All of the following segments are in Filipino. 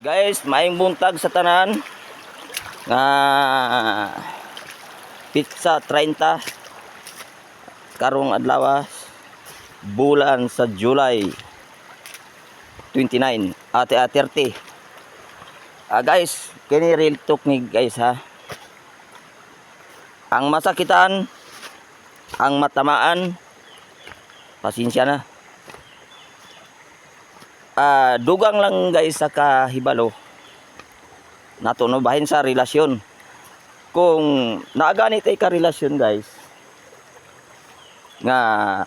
Guys, maayong buntag sa tanan nga pizza 30 karong adlaw bulan sa July 29 ate 30. Guys, kini real talk ni guys ha. Ang masakitan, ang matamaan, pasensya na. Dugang lang guys sa kahibalo nato no bahin sa relasyon. Kung naaganit ay ka relasyon guys nga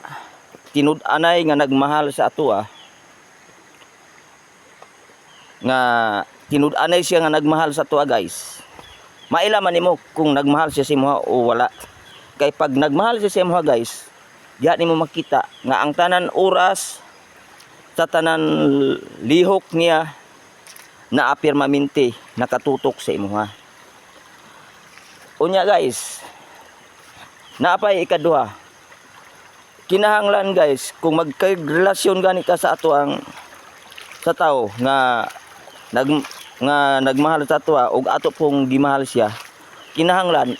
tinud-anay nga nagmahal sa ato nga tinud-anay siya nga nagmahal sa ato guys, mailaman nimo kung nagmahal siya sa imo o wala. Kay pag nagmahal siya sa imo guys, diha nimo makita nga ang tanan oras sa tanan lihok niya na apirmamente nakatutok sa imuha. Unya guys, naapay ikaduha, kinahanglan guys kung magkarelasyon gani ka sa ato ang sa tao nga nagmahal sa ato ug ato pong gimahal siya, kinahanglan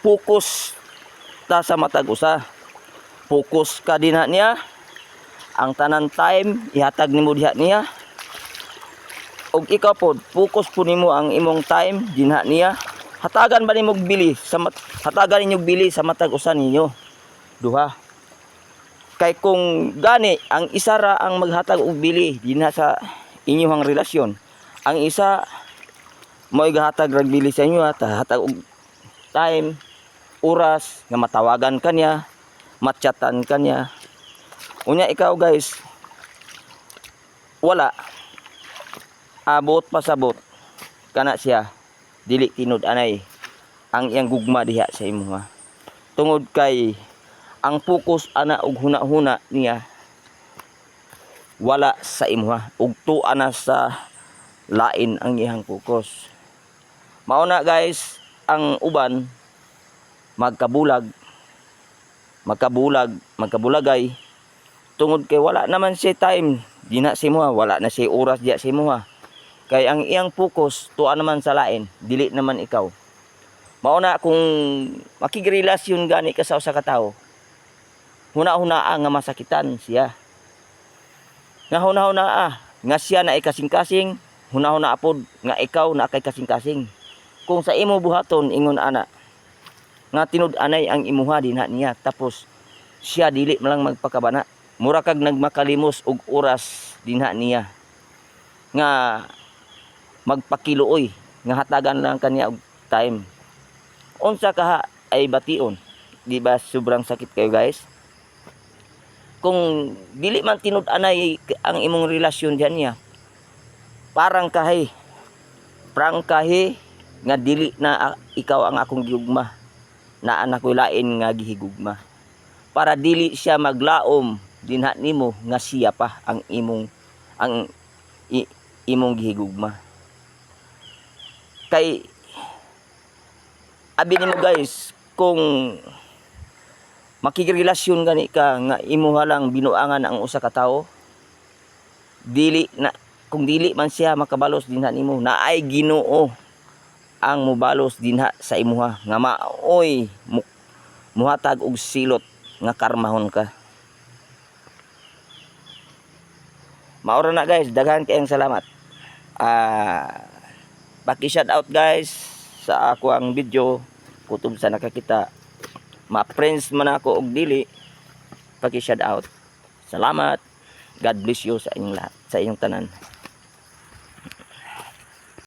focus ta sa matag usa. Focus ka dinha niya, ang tanan time ihatag nimo diha niya, og ikaw pod focus po nimo ang imong time dinha niya. Hatagan ba nimo bili hatagan ninyo bili sa matag usa ninyo duha. Kay kung gani ang isa ra ang maghatag og bili dinha sa inyong relasyon, ang isa mo igahatag rag bili sa inyo hatag og time, oras nga matawagan kanya, matchatan kanya. Unya ikaw guys, wala abot pasabot kana siya, dili tinud-anay ang iyang gugma diha sa imo tungod kay ang focus ana og huna-huna niya wala sa imo ug tuwa na sa lain ang iyang focus. Mao na guys, ang uban magkabulagay tungod kay wala naman siya time dinha sa imo, wala na siya oras diha sa imo kay ang iyang focus tuwa naman sa lain, dili naman ikaw. Mao na kung makigrelasyon gani ka sa usa ka tawo, huna-hunaa nga masakitan siya, nga huna-hunaa nga siya na ikasing-kasing, huna-hunaa pod nga ikaw na kay kasing-kasing. Kung sa imo buhaton ingon ana nga tinud-anay ang imuha dinha niya, tapos siya dili man lang magpakabana, mura kag nagmakalimos og oras dinha niya nga magpakiluoy nga hatagan lang kaniya og time. Unsa ka ay bation, di ba sobrang sakit kayo guys? Kung dili man tinud-anay ang imong relasyon diyan niya, parang kahi nga dili na ikaw ang akong gihugma, na anak ko lain nga gihigugma, para dili siya maglaom dinha nimo nga siya pa ang imong gihigugma. Kay abi nimo guys, kung makigrelasyon gani ka nga imuha lang binuangan ang usa ka tawo, kung dili man siya makabalos dinha nimo, naay Ginoo ang mubalos dinha sa imuha nga maoy muhatag og silot nga karmahon ka. Maura na guys, daghan kayong salamat. Paki-shout out guys sa ako ang video, kutob sa nakakita, ma-friends man ako og dili, paki-shout out. Salamat. God bless you sa inyong lahat, sa inyong tanan.